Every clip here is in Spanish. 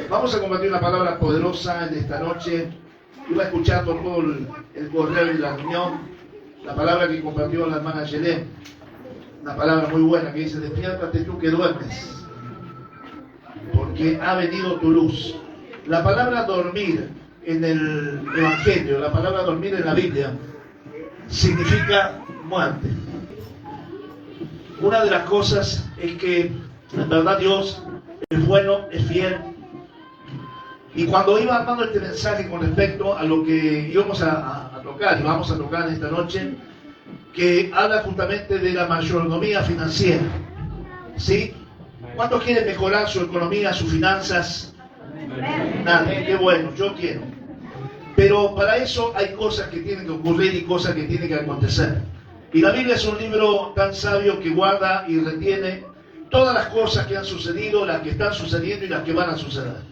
Vamos a compartir una palabra poderosa en esta noche. Iba escuchando todo el correo de la reunión, la palabra que compartió la hermana Yelén, una palabra muy buena que dice: despiértate tú que duermes, porque ha venido tu luz. La palabra dormir en el Evangelio, la palabra dormir en la Biblia, significa muerte. Una de las cosas es que en verdad Dios es bueno, es fiel. Y cuando iba armando este mensaje con respecto a lo que íbamos a tocar, y vamos a tocar en esta noche, que habla justamente de la mayordomía financiera, ¿sí? ¿Cuántos quieren mejorar su economía, sus finanzas? Nadie, qué bueno, yo quiero. Pero para eso hay cosas que tienen que ocurrir y cosas que tienen que acontecer. Y la Biblia es un libro tan sabio que guarda y retiene todas las cosas que han sucedido, las que están sucediendo y las que van a suceder.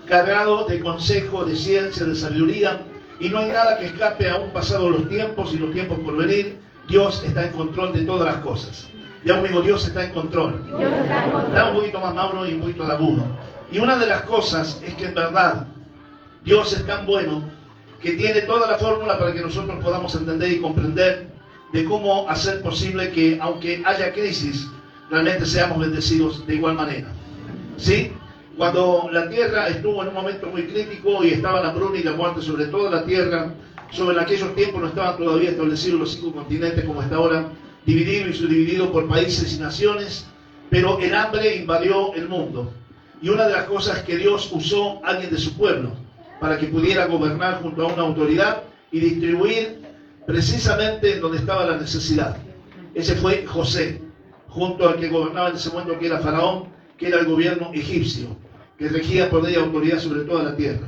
Cargado de consejo, de ciencia, de sabiduría, y no hay nada que escape aún pasados los tiempos y los tiempos por venir. Dios está en control de todas las cosas. Ya amigo, Dios está en control. Da un poquito más Mauro y un poquito de agudo. Y una de las cosas es que en verdad Dios es tan bueno que tiene toda la fórmula para que nosotros podamos entender y comprender de cómo hacer posible que, aunque haya crisis, realmente seamos bendecidos de igual manera. ¿Sí? Cuando la tierra estuvo en un momento muy crítico y estaba la hambruna y la muerte sobre toda la tierra, sobre aquellos tiempos no estaban todavía establecidos los 5 continentes como está ahora, dividido y subdividido por países y naciones, pero el hambre invadió el mundo. Y una de las cosas que Dios usó a alguien de su pueblo para que pudiera gobernar junto a una autoridad y distribuir precisamente en donde estaba la necesidad. Ese fue José, junto al que gobernaba en ese momento, que era Faraón, que era el gobierno egipcio, que regía poder y autoridad sobre toda la tierra.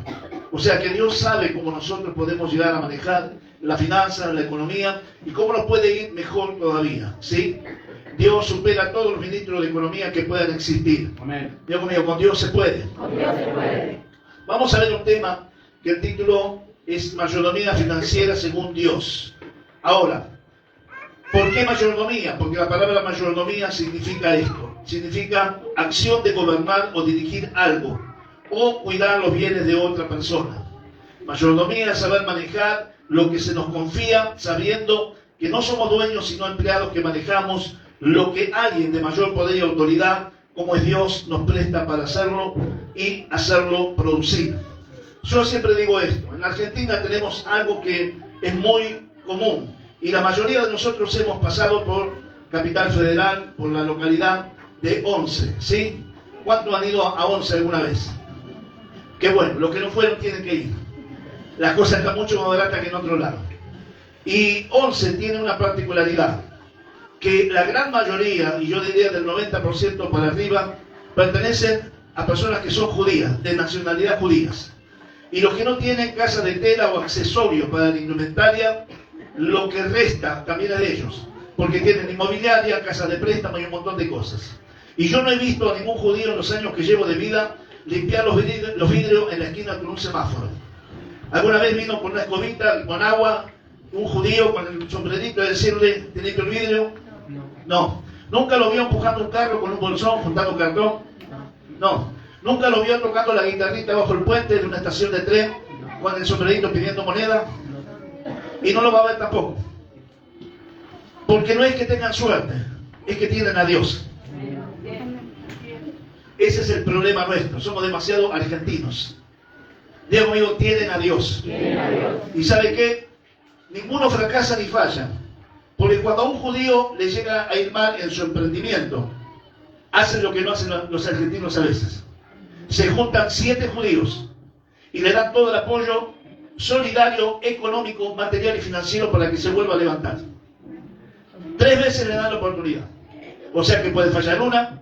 O sea que Dios sabe cómo nosotros podemos llegar a manejar la finanza, la economía, y cómo nos puede ir mejor todavía, ¿sí? Dios supera a todos los ministros de economía que puedan existir. Amén. Dios conmigo, con Dios se puede. Con Dios se puede. Vamos a ver un tema que el título es Mayordomía Financiera según Dios. Ahora, ¿por qué mayordomía? Porque la palabra mayordomía significa esto. Significa acción de gobernar o dirigir algo, o cuidar los bienes de otra persona. Mayordomía es saber manejar lo que se nos confía, sabiendo que no somos dueños sino empleados que manejamos lo que alguien de mayor poder y autoridad, como es Dios, nos presta para hacerlo y hacerlo producir. Yo siempre digo esto: en la Argentina tenemos algo que es muy común, y la mayoría de nosotros hemos pasado por Capital Federal, por la localidad de Once, ¿sí? ¿Cuántos han ido a Once alguna vez? Qué bueno, los que no fueron tienen que ir. La cosa está mucho más barata que en otro lado. Y Once tiene una particularidad, que la gran mayoría, y yo diría del 90% para arriba, pertenecen a personas que son judías, de nacionalidad judías. Y los que no tienen casa de tela o accesorios para la indumentaria, lo que resta también es de ellos, porque tienen inmobiliaria, casa de préstamo y un montón de cosas. Y yo no he visto a ningún judío en los años que llevo de vida limpiar los vidrios en la esquina con un semáforo. Alguna vez vino con una escobita, con agua, un judío con el sombrerito y decirle: ¿te limpio el vidrio? No. ¿Nunca lo vio empujando un carro con un bolsón, juntando cartón? No. ¿Nunca lo vio tocando la guitarrita bajo el puente de una estación de tren con el sombrerito pidiendo moneda? Y no lo va a ver tampoco. Porque no es que tengan suerte, es que tienen a Dios. Ese es el problema nuestro, somos demasiado argentinos. Dios mío, tienen a Dios. ¿Y sabe qué? Ninguno fracasa ni falla. Porque cuando a un judío le llega a ir mal en su emprendimiento, hacen lo que no hacen los argentinos a veces. Se juntan 7 judíos y le dan todo el apoyo solidario, económico, material y financiero para que se vuelva a levantar. 3 veces le dan la oportunidad. O sea que puede fallar una,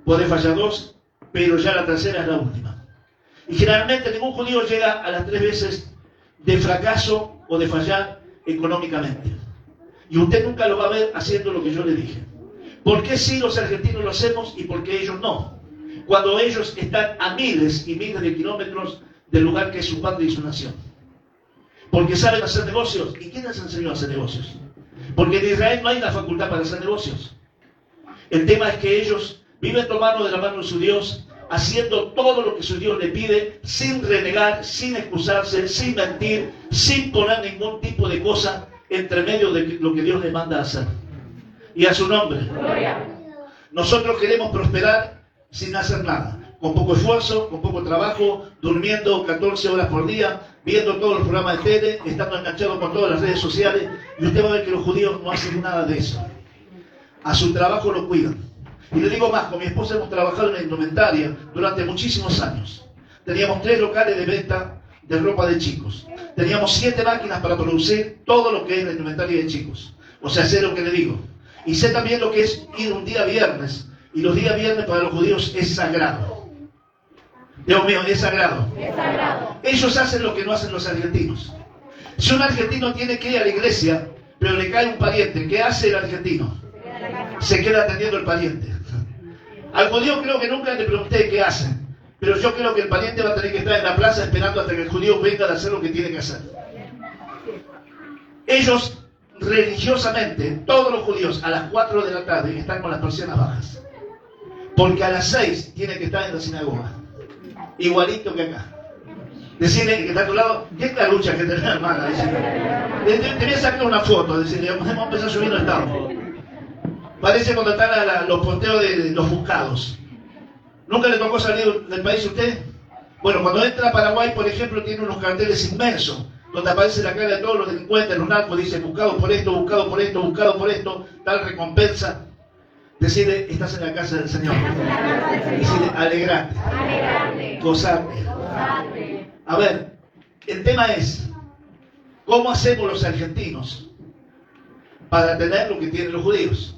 puede fallar 2, pero ya la tercera es la última. Y generalmente ningún judío llega a las 3 veces de fracaso o de fallar económicamente. Y usted nunca lo va a ver haciendo lo que yo le dije. ¿Por qué sí los argentinos lo hacemos y por qué ellos no? Cuando ellos están a miles y miles de kilómetros del lugar que es su patria y su nación. Porque saben hacer negocios. ¿Y quién les enseñó a hacer negocios? Porque en Israel no hay una facultad para hacer negocios. El tema es que ellos viven tomando de la mano de su Dios, haciendo todo lo que su Dios le pide, sin renegar, sin excusarse, sin mentir, sin poner ningún tipo de cosa entre medio de lo que Dios le manda a hacer. Y a su nombre. Gloria. Nosotros queremos prosperar sin hacer nada, con poco esfuerzo, con poco trabajo, durmiendo 14 horas por día, viendo todos los programas de tele, estando enganchado con todas las redes sociales, y usted va a ver que los judíos no hacen nada de eso. A su trabajo lo cuidan. Y le digo más, con mi esposa hemos trabajado en la indumentaria durante muchísimos años. Teníamos 3 locales de venta de ropa de chicos. Teníamos 7 máquinas para producir todo lo que es la indumentaria de chicos. O sea, sé lo que le digo. Y sé también lo que es ir un día viernes. Y los días viernes para los judíos es sagrado. Dios mío, es sagrado. Es sagrado. Ellos hacen lo que no hacen los argentinos. Si un argentino tiene que ir a la iglesia, pero le cae un pariente, ¿qué hace el argentino? Se queda atendiendo el pariente. Al judío creo que nunca le pregunté qué hacen, pero yo creo que el pariente va a tener que estar en la plaza esperando hasta que el judío venga a hacer lo que tiene que hacer. Ellos religiosamente, todos los judíos, a las 4 de la tarde están con las persianas bajas, porque a las 6 tienen que estar en la sinagoga, igualito que acá. Decirle que está a tu lado, ¿qué es la lucha que tenés, hermana? Te voy a sacar una foto, decirle, vamos a empezar a subir el estado. Parece cuando están los posteos de los buscados. ¿Nunca le tocó salir del país a usted? Bueno, cuando entra a Paraguay, por ejemplo, tiene unos carteles inmensos, donde aparece la cara de todos los delincuentes, los narcos, dice, buscado por esto, buscado por esto, buscado por esto, tal recompensa. Decirle, estás en la casa del Señor. Decirle, alegrate, gozate. A ver, el tema es, ¿cómo hacemos los argentinos para tener lo que tienen los judíos?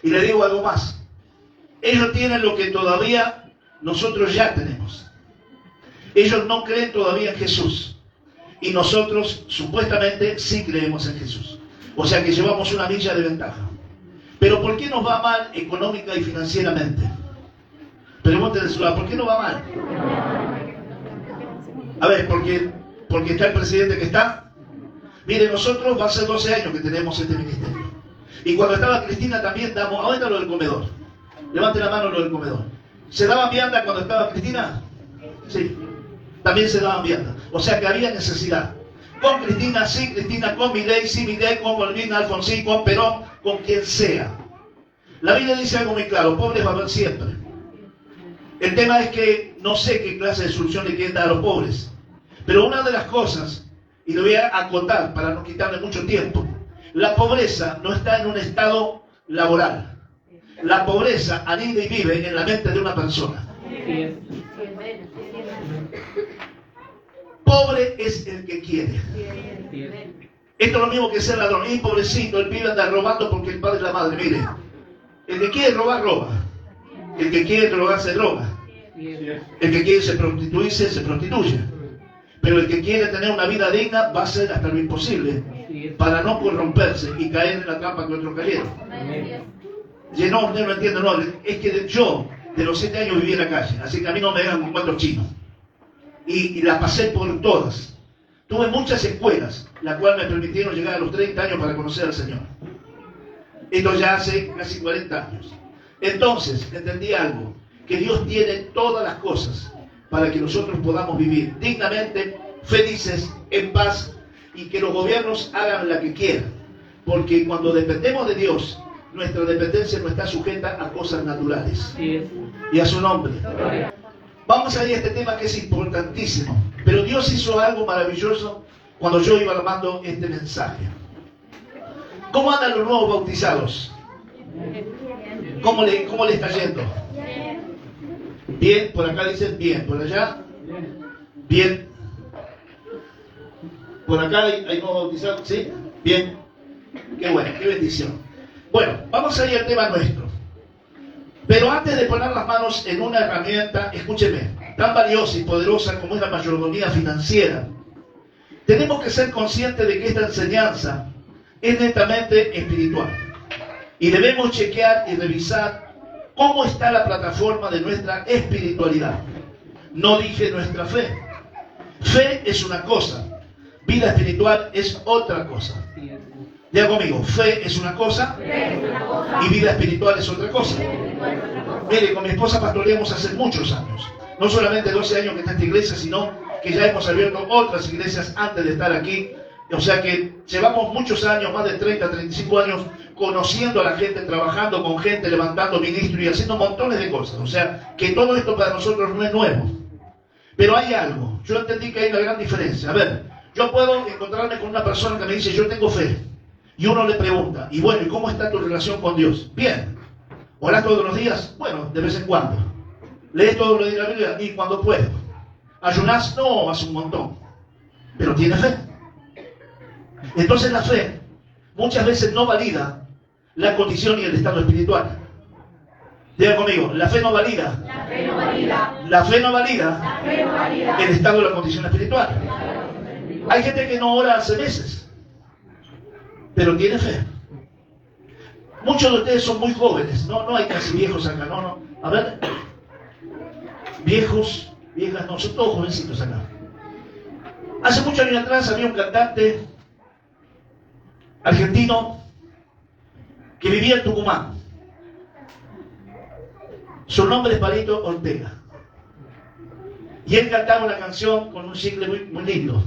Y le digo algo más. Ellos tienen lo que todavía nosotros ya tenemos. Ellos no creen todavía en Jesús. Y nosotros supuestamente sí creemos en Jesús. O sea que llevamos una milla de ventaja. Pero ¿por qué nos va mal económica y financieramente? Pregúntenle, ¿por qué nos va mal? A ver, porque está el presidente que está. Mire, nosotros va a ser 12 años que tenemos este ministerio. Y cuando estaba Cristina también damos, ahorita lo del comedor. Levante la mano lo del comedor. ¿Se daban vianda cuando estaba Cristina? Sí. También se daban vianda. O sea que había necesidad. Con Cristina, sí Cristina, con Milei, sí Milei, con Malvina, Alfonsín, con Perón, con quien sea. La Biblia dice algo muy claro, pobres va a haber siempre. El tema es que no sé qué clase de solución le quieren dar a los pobres. Pero una de las cosas, y lo voy a acotar para no quitarle mucho tiempo, la pobreza no está en un estado laboral. La pobreza anida y vive en la mente de una persona. Pobre es el que quiere. Esto es lo mismo que ser ladrón. Y pobrecito, el pibe anda robando porque el padre y la madre. Mire, el que quiere robar, roba. El que quiere drogar, se droga. El que quiere prostituirse, se prostituye. Pero el que quiere tener una vida digna va a hacer hasta lo imposible para no corromperse y caer en la trampa que otros cayeron. No, usted no entiende, no. Es que yo, de los 7 años, viví en la calle. Así que a mí no me dejan con 4 chinos. Y la pasé por todas. Tuve muchas escuelas, las cuales me permitieron llegar a los 30 años para conocer al Señor. Esto ya hace casi 40 años. Entonces, entendí algo, que Dios tiene todas las cosas para que nosotros podamos vivir dignamente, felices, en paz, y que los gobiernos hagan la que quieran. Porque cuando dependemos de Dios, nuestra dependencia no está sujeta a cosas naturales. Y a su nombre. Vamos a ir a este tema que es importantísimo. Pero Dios hizo algo maravilloso cuando yo iba armando este mensaje. ¿Cómo andan los nuevos bautizados? ¿Cómo le está yendo? Bien, por acá dicen bien, por allá, bien. Por acá hay nuevos bautizados, ¿sí? Bien. Qué bueno, qué bendición. Bueno, vamos a ir al tema nuestro. Pero antes de poner las manos en una herramienta, escúcheme, tan valiosa y poderosa como es la mayordomía financiera, tenemos que ser conscientes de que esta enseñanza es netamente espiritual. Y debemos chequear y revisar cómo está la plataforma de nuestra espiritualidad. No dije nuestra fe. Fe es una cosa, vida espiritual es otra cosa. Diga conmigo, fe es una cosa y vida espiritual es otra cosa. Mire, con mi esposa pastoreamos hace muchos años. No solamente 12 años que está en esta iglesia, sino que ya hemos abierto otras iglesias antes de estar aquí. O sea que llevamos muchos años, más de 30, 35 años, conociendo a la gente, trabajando con gente, levantando ministros y haciendo montones de cosas. O sea que todo esto para nosotros no es nuevo. Pero hay algo. Yo entendí que hay una gran diferencia. A ver, yo puedo encontrarme con una persona que me dice, yo tengo fe. Y uno le pregunta, y bueno, ¿y cómo está tu relación con Dios? Bien. ¿Orás todos los días? Bueno, de vez en cuando. ¿Lees todos los días la Biblia? Y cuando puedo. ¿Ayunás? No, hace un montón. Pero tiene fe. Entonces la fe muchas veces no valida la condición y el estado espiritual. Diga conmigo, la fe no valida. La fe no valida. La fe no valida. La fe no valida el estado de la condición espiritual. Hay gente que no ora hace meses, pero tiene fe. Muchos de ustedes son muy jóvenes, no hay casi viejos acá, no. A ver, viejos, viejas, no, son todos jovencitos acá. Hace muchos años atrás había un cantante argentino que vivía en Tucumán. Su nombre es Palito Ortega. Y él cantaba una canción con un single muy lindo.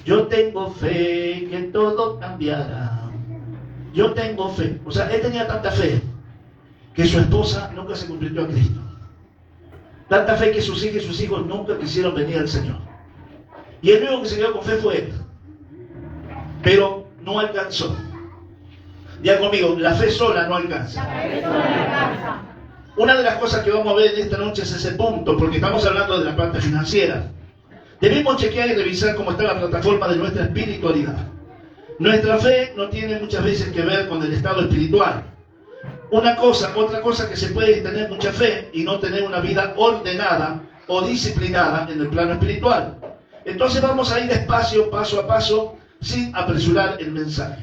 Yo tengo fe que todo cambiará. Yo tengo fe. O sea, él tenía tanta fe que su esposa nunca se convirtió a Cristo. Tanta fe que sus hijas y sus hijos nunca quisieron venir al Señor. Y el único que se quedó con fe fue él. Pero no alcanzó. Diga conmigo, la fe sola no alcanza. La fe sola no alcanza. Una de las cosas que vamos a ver esta noche es ese punto, porque estamos hablando de la parte financiera. Debemos chequear y revisar cómo está la plataforma de nuestra espiritualidad. Nuestra fe no tiene muchas veces que ver con el estado espiritual. Otra cosa que se puede tener mucha fe y no tener una vida ordenada o disciplinada en el plano espiritual. Entonces vamos a ir despacio, paso a paso, sin apresurar el mensaje.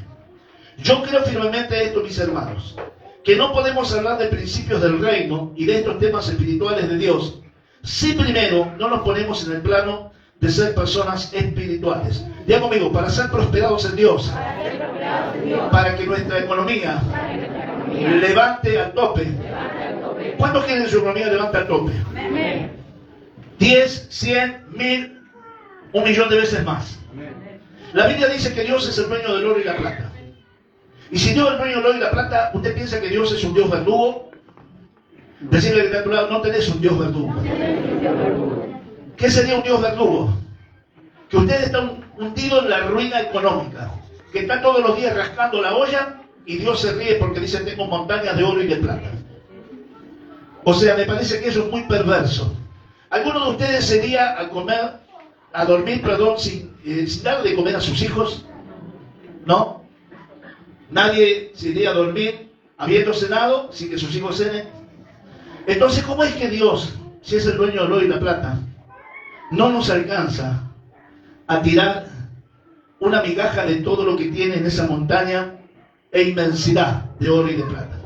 Yo creo firmemente esto, mis hermanos, que no podemos hablar de principios del reino y de estos temas espirituales de Dios si primero no nos ponemos en el plano de ser personas espirituales. Diga conmigo, para ser prosperados en Dios, para que nuestra economía levante al tope. ¿Cuántos quieren que su economía levante al tope? 10, 100, 1000, 1.000.000 de veces más. La Biblia dice que Dios es el dueño del oro y la plata. Y si Dios es el dueño del oro y la plata, ¿usted piensa que Dios es un Dios verdugo? Decirle que está a tu lado, no tenés un Dios verdugo. ¿Qué sería un Dios verdugo? Que usted está hundido en la ruina económica, que está todos los días rascando la olla y Dios se ríe porque dice tengo montañas de oro y de plata. O sea, me parece que eso es muy perverso. ¿Alguno de ustedes se iría a dormir, sin darle de comer a sus hijos? ¿No? Nadie se iría a dormir habiendo cenado sin que sus hijos cenen. Entonces, ¿cómo es que Dios, si es el dueño del oro y la plata, no nos alcanza a tirar una migaja de todo lo que tiene en esa montaña e inmensidad de oro y de plata?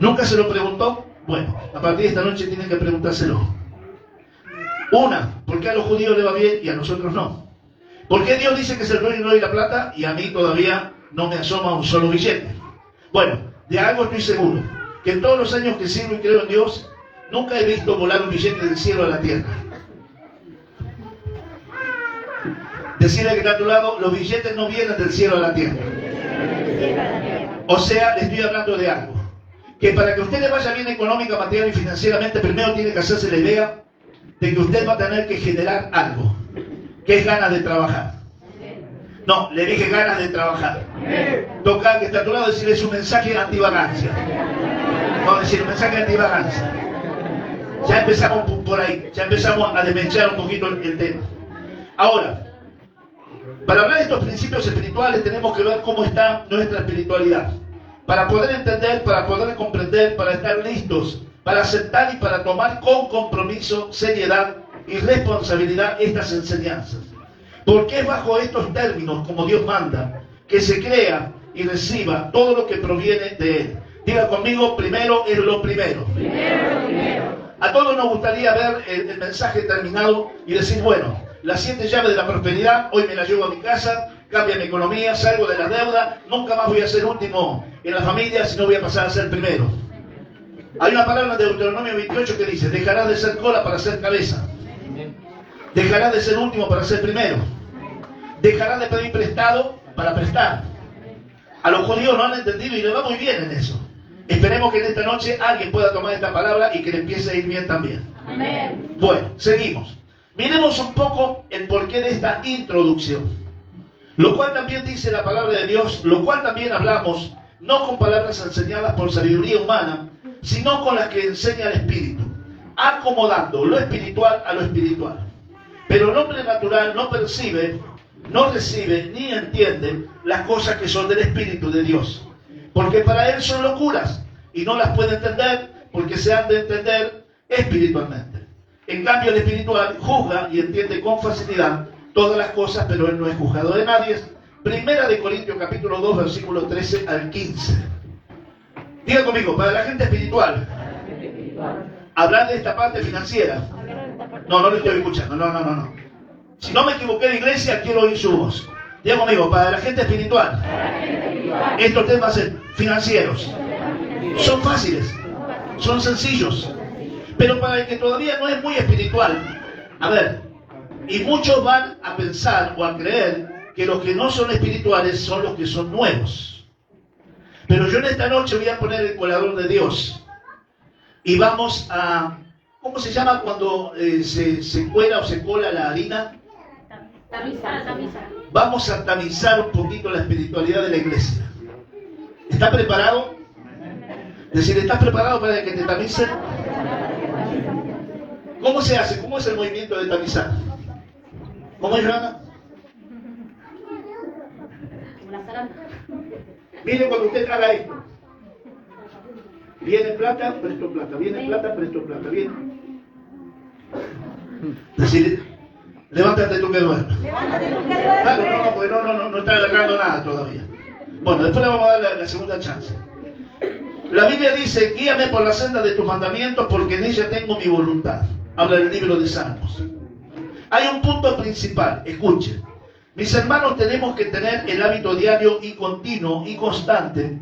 ¿Nunca se lo preguntó? Bueno, a partir de esta noche tienen que preguntárselo. ¿Por qué a los judíos le va bien y a nosotros no? ¿Por qué Dios dice que es el dueño del oro y la plata y a mí todavía no me asoma un solo billete? Bueno, de algo estoy seguro, que en todos los años que sirvo y creo en Dios, nunca he visto volar un billete del cielo a la tierra. Decirle que está a tu lado, los billetes no vienen del cielo a la tierra. O sea, le estoy hablando de algo. Que para que a usted le vaya bien económica, material y financieramente, primero tiene que hacerse la idea de que usted va a tener que generar algo, que es ganas de trabajar. No, le dije ganas de trabajar. Toca que está a tu lado decirle es un mensaje antivagancia. Vamos a decir un mensaje antivagancia. Ya empezamos por ahí, ya empezamos a desmechar un poquito el tema. Ahora, para hablar de estos principios espirituales tenemos que ver cómo está nuestra espiritualidad. Para poder entender, para poder comprender, para estar listos, para aceptar y para tomar con compromiso, seriedad y responsabilidad estas enseñanzas. Porque es bajo estos términos, como Dios manda, que se crea y reciba todo lo que proviene de Él. Diga conmigo, primero es lo primero. A todos nos gustaría ver el mensaje terminado y decir, bueno, las 7 llaves de la prosperidad, hoy me las llevo a mi casa, cambia mi economía, salgo de la deuda, nunca más voy a ser último en la familia, sino voy a pasar a ser primero. Hay una palabra de Deuteronomio 28 que dice, dejarás de ser cola para ser cabeza. Dejarás de ser último para ser primero. Dejarás de pedir prestado para prestar. A los judíos no han entendido y les va muy bien en eso. Esperemos que en esta noche alguien pueda tomar esta palabra y que le empiece a ir bien también. Amén. Bueno, seguimos. Miremos un poco el porqué de esta introducción. Lo cual también dice la palabra de Dios, lo cual también hablamos, no con palabras enseñadas por sabiduría humana, sino con las que enseña el Espíritu, acomodando lo espiritual a lo espiritual. Pero el hombre natural no percibe, no recibe ni entiende las cosas que son del Espíritu de Dios, porque para él son locuras y no las puede entender porque se han de entender espiritualmente. En cambio el espiritual juzga y entiende con facilidad todas las cosas, pero él no es juzgado de nadie. Primera de Corintios capítulo 2 versículos 13 al 15. Diga conmigo, para la gente espiritual, hablar de esta parte financiera. No lo estoy escuchando, no. Si no me equivoqué de iglesia, quiero oír su voz. Diga conmigo, para la gente espiritual, estos temas financieros son fáciles, son sencillos. Pero para el que todavía no es muy espiritual, a ver, y muchos van a pensar o a creer que los que no son espirituales son los que son nuevos. Pero yo en esta noche voy a poner el colador de Dios. Y vamos a, ¿cómo se llama cuando se cuela o se cola la harina? Tamizar. Vamos a tamizar un poquito la espiritualidad de la iglesia. ¿Está preparado? Es decir, ¿estás preparado para que te tamicen? ¿Cómo se hace? ¿Cómo es el movimiento de tamizar? ¿Cómo es, Joana? Miren cuando usted haga esto. Viene plata, presto plata. Viene plata, presto plata. Viene. Es decir, levántate tú que duermes. Claro, porque no está agarrando nada todavía. Bueno, después le vamos a dar la segunda chance. La Biblia dice, guíame por la senda de tus mandamientos porque en ella tengo mi voluntad. Habla del libro de Salmos. Hay un punto principal, escuchen. Mis hermanos, tenemos que tener el hábito diario y continuo y constante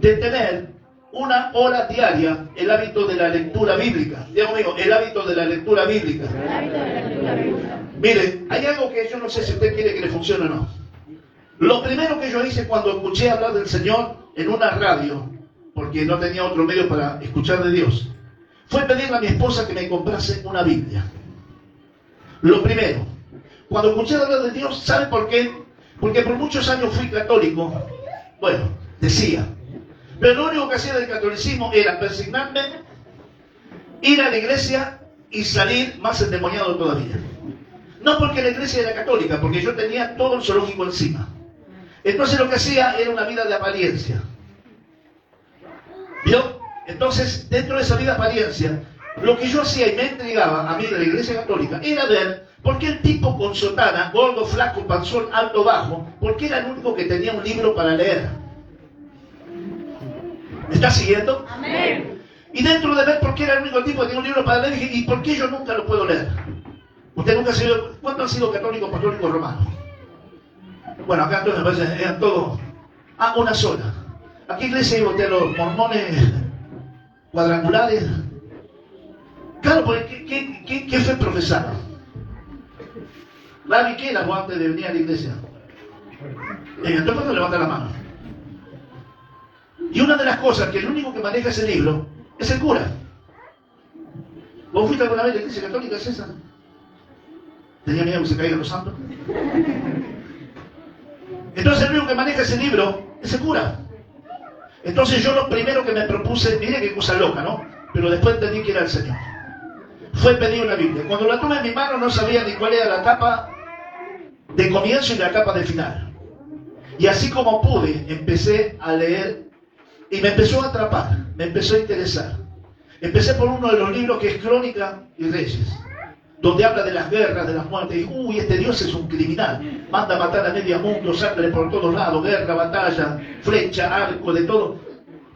de tener una hora diaria, el hábito de la lectura bíblica. Digo conmigo, el hábito de la lectura bíblica. Miren, hay algo que yo no sé si usted quiere que le funcione o no. Lo primero que yo hice cuando escuché hablar del Señor en una radio, porque no tenía otro medio para escuchar de Dios, fue pedirle a mi esposa que me comprase una Biblia. Lo primero, cuando escuché hablar de Dios, ¿sabe por qué? Porque por muchos años fui católico. Bueno, decía. Pero lo único que hacía del catolicismo era persignarme, ir a la iglesia y salir más endemoniado todavía. No porque la iglesia era católica, porque yo tenía todo el zoológico encima. Entonces lo que hacía era una vida de apariencia. ¿Vio? Entonces, dentro de esa vida de apariencia, lo que yo hacía y me entregaba a mí de la iglesia católica era ver por qué el tipo con sotana, gordo, flaco, panzón, alto, bajo, por qué era el único que tenía un libro para leer. ¿Me está siguiendo? Amén. Y dentro de ver por qué era el único tipo que tenía un libro para leer, dije, ¿y por qué yo nunca lo puedo leer? Usted nunca ha sido, ¿cuántos han sido católicos, apostólicos, romanos? Bueno, acá entonces me parece, eran todos, una sola. ¿A qué iglesia iba usted? Los mormones cuadrangulares. Claro, porque ¿qué fe profesaba? ¿Rabbi qué era antes de venir a la iglesia? Entonces no levanta la mano. Y una de las cosas que el único que maneja ese libro es el cura. ¿Vos fuiste alguna vez a la iglesia católica, César? ¿Tenía miedo que se caigan los santos? Entonces el único que maneja ese libro es el cura. Entonces yo lo primero que me propuse, mire qué cosa loca, ¿no? Pero después entendí que era el Señor. Fue pedir una Biblia. Cuando la tuve en mi mano no sabía ni cuál era la tapa de comienzo y la tapa de final. Y así como pude, empecé a leer y me empezó a atrapar, me empezó a interesar. Empecé por uno de los libros que es Crónica y Reyes, donde habla de las guerras, de las muertes. Y, uy, este Dios es un criminal. Manda a matar a medio mundo, sangre por todos lados, guerra, batalla, flecha, arco, de todo.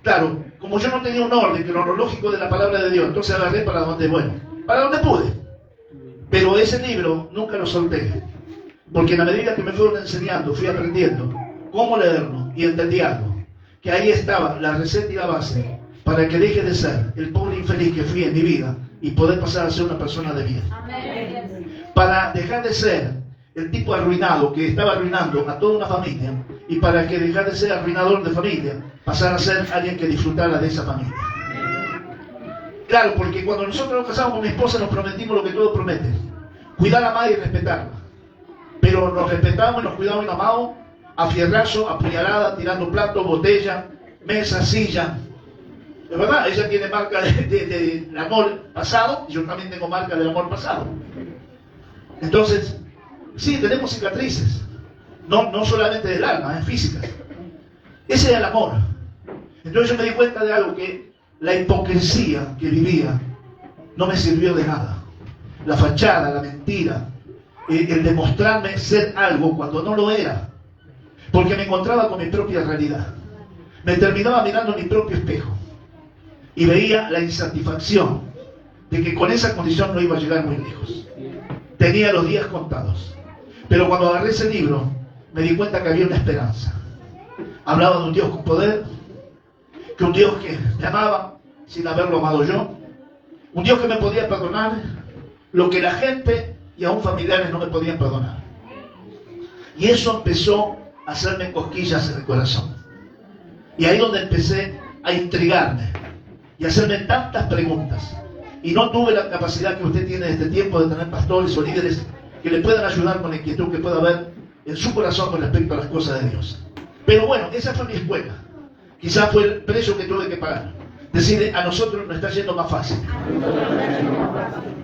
Claro, como yo no tenía un orden cronológico de la palabra de Dios, entonces agarré para donde pude. Pero ese libro nunca lo solté. Porque en la medida que me fueron enseñando, fui aprendiendo cómo leerlo y entendí algo. Que ahí estaba la receta y la base para que deje de ser el pobre infeliz que fui en mi vida y poder pasar a ser una persona de bien. Para dejar de ser el tipo arruinado que estaba arruinando a toda una familia y para que dejar de ser arruinador de familia, pasar a ser alguien que disfrutara de esa familia. Claro, porque cuando nosotros nos casamos con mi esposa nos prometimos lo que todos prometen: cuidar, amar y respetarla. Pero nos respetamos y nos cuidamos y nos amamos a fierrazo, a puñalada, tirando platos, botella, mesa, silla. De verdad, ella tiene marca del amor pasado y yo también tengo marca del amor pasado. Entonces, sí, tenemos cicatrices. No solamente del alma, físicas. Ese es el amor. Entonces yo me di cuenta de algo, que la hipocresía que vivía no me sirvió de nada. La fachada, la mentira, el demostrarme ser algo cuando no lo era. Porque me encontraba con mi propia realidad. Me terminaba mirando mi propio espejo. Y veía la insatisfacción de que con esa condición no iba a llegar muy lejos. Tenía los días contados. Pero cuando agarré ese libro, me di cuenta que había una esperanza. Hablaba de un Dios con poder, que un Dios que me amaba sin haberlo amado yo, un Dios que me podía perdonar lo que la gente y aún familiares no me podían perdonar. Y eso empezó a hacerme cosquillas en el corazón. Y ahí donde empecé a intrigarme y a hacerme tantas preguntas. Y no tuve la capacidad que usted tiene en este tiempo de tener pastores o líderes que le puedan ayudar con la inquietud que pueda haber en su corazón con respecto a las cosas de Dios. Pero bueno, esa fue mi escuela. Quizás fue el precio que tuve que pagar. Decir, a nosotros nos está yendo más fácil.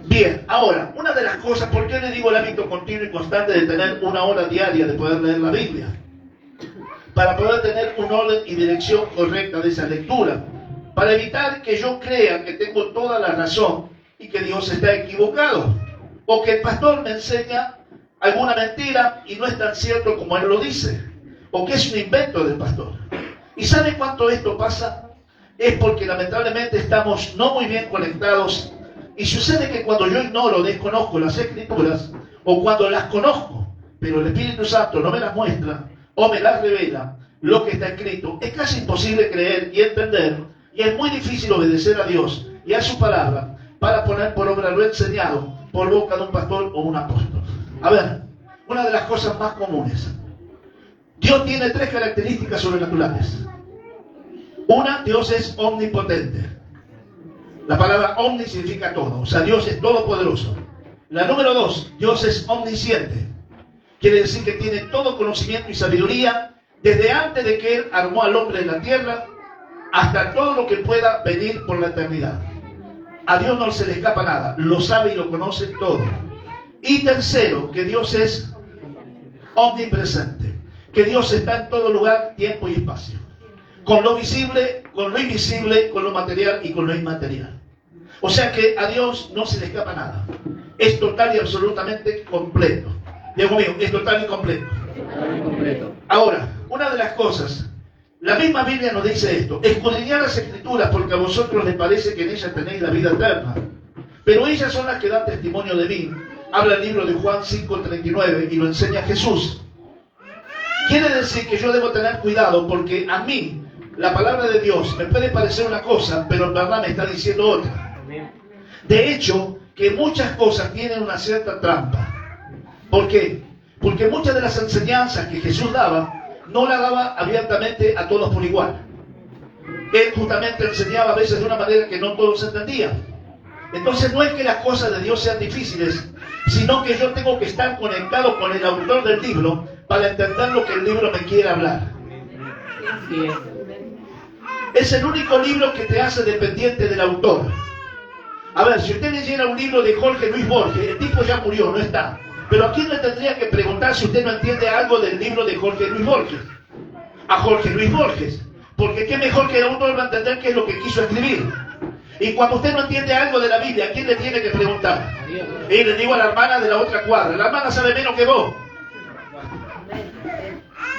Bien, ahora, una de las cosas, ¿por qué le digo el hábito continuo y constante de tener una hora diaria de poder leer la Biblia? Para poder tener un orden y dirección correcta de esa lectura. Para evitar que yo crea que tengo toda la razón y que Dios está equivocado. O que el pastor me enseña alguna mentira y no es tan cierto como él lo dice. O que es un invento del pastor. ¿Y sabe cuánto esto pasa? Es porque lamentablemente estamos no muy bien conectados. Y sucede que cuando yo ignoro, desconozco las escrituras, o cuando las conozco, pero el Espíritu Santo no me las muestra, o me las revela, lo que está escrito, es casi imposible creer y entender, y es muy difícil obedecer a Dios y a su palabra para poner por obra lo enseñado por boca de un pastor o un apóstol. A ver, una de las cosas más comunes. Dios tiene 3 características sobrenaturales. Una, Dios es omnipotente. La palabra omni significa todo, o sea, Dios es todopoderoso. La número 2, Dios es omnisciente. Quiere decir que tiene todo conocimiento y sabiduría desde antes de que Él armó al hombre en la tierra hasta todo lo que pueda venir por la eternidad. A Dios no se le escapa nada, lo sabe y lo conoce todo. Y tercero, que Dios es omnipresente, que Dios está en todo lugar, tiempo y espacio. Con lo visible, con lo invisible, con lo material y con lo inmaterial. O sea que a Dios no se le escapa nada. Es total y absolutamente completo. Dios mío, es total y completo. Ahora, una de las cosas, la misma Biblia nos dice esto: escudriñad las Escrituras porque a vosotros les parece que en ellas tenéis la vida eterna. Pero ellas son las que dan testimonio de mí. Habla el libro de Juan 5:39 y lo enseña Jesús. Quiere decir que yo debo tener cuidado porque a mí la palabra de Dios me puede parecer una cosa, pero en verdad me está diciendo otra. De hecho, que muchas cosas tienen una cierta trampa. ¿Por qué? Porque muchas de las enseñanzas que Jesús daba, no las daba abiertamente a todos por igual. Él justamente enseñaba a veces de una manera que no todos entendían. Entonces no es que las cosas de Dios sean difíciles, sino que yo tengo que estar conectado con el autor del libro para entender lo que el libro me quiere hablar. Es el único libro que te hace dependiente del autor. A ver, si usted leyera un libro de Jorge Luis Borges, el tipo ya murió, no está. Pero ¿a quién le tendría que preguntar si usted no entiende algo del libro de Jorge Luis Borges? A Jorge Luis Borges. Porque qué mejor que el autor va a entender qué es lo que quiso escribir. Y cuando usted no entiende algo de la Biblia, ¿a quién le tiene que preguntar? Y le digo a la hermana de la otra cuadra: la hermana sabe menos que vos.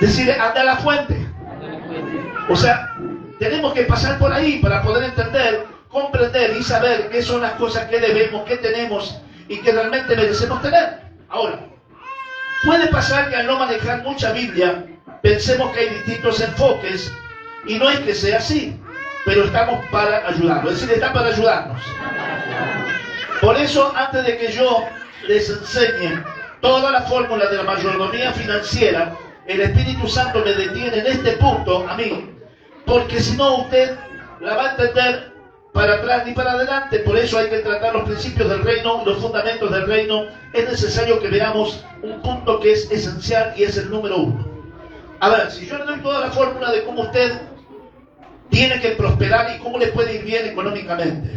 Decirle, anda a la fuente. O sea, tenemos que pasar por ahí para poder entender, comprender y saber qué son las cosas que debemos, que tenemos y que realmente merecemos tener. Ahora, puede pasar que al no manejar mucha Biblia, pensemos que hay distintos enfoques, y no es que sea así. pero estamos para ayudarlos. Es decir, está para ayudarnos. Por eso, antes de que yo les enseñe toda la fórmula de la mayordomía financiera, el Espíritu Santo me detiene en este punto a mí, porque si no usted la va a entender para atrás ni para adelante. Por eso hay que tratar los principios del reino, los fundamentos del reino. Es necesario que veamos un punto que es esencial y es el número 1. A ver, si yo le doy toda la fórmula de cómo usted tiene que prosperar y cómo le puede ir bien económicamente,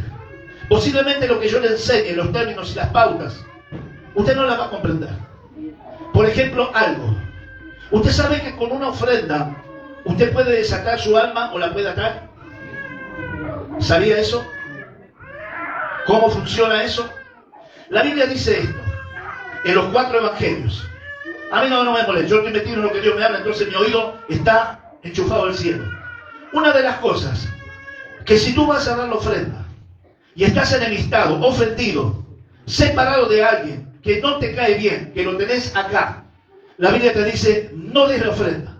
posiblemente lo que yo le enseñe, los términos y las pautas, usted no la va a comprender. Por ejemplo, algo. Usted sabe que con una ofrenda usted puede sacar su alma o la puede atar. ¿Sabía eso? ¿Cómo funciona eso? La Biblia dice esto en los 4 evangelios. A mí no me molesta, yo estoy metido en lo que Dios me habla, entonces mi oído está enchufado al cielo. Una de las cosas, que si tú vas a dar la ofrenda y estás enemistado, ofendido, separado de alguien que no te cae bien, que lo tenés acá, la Biblia te dice, no des la ofrenda.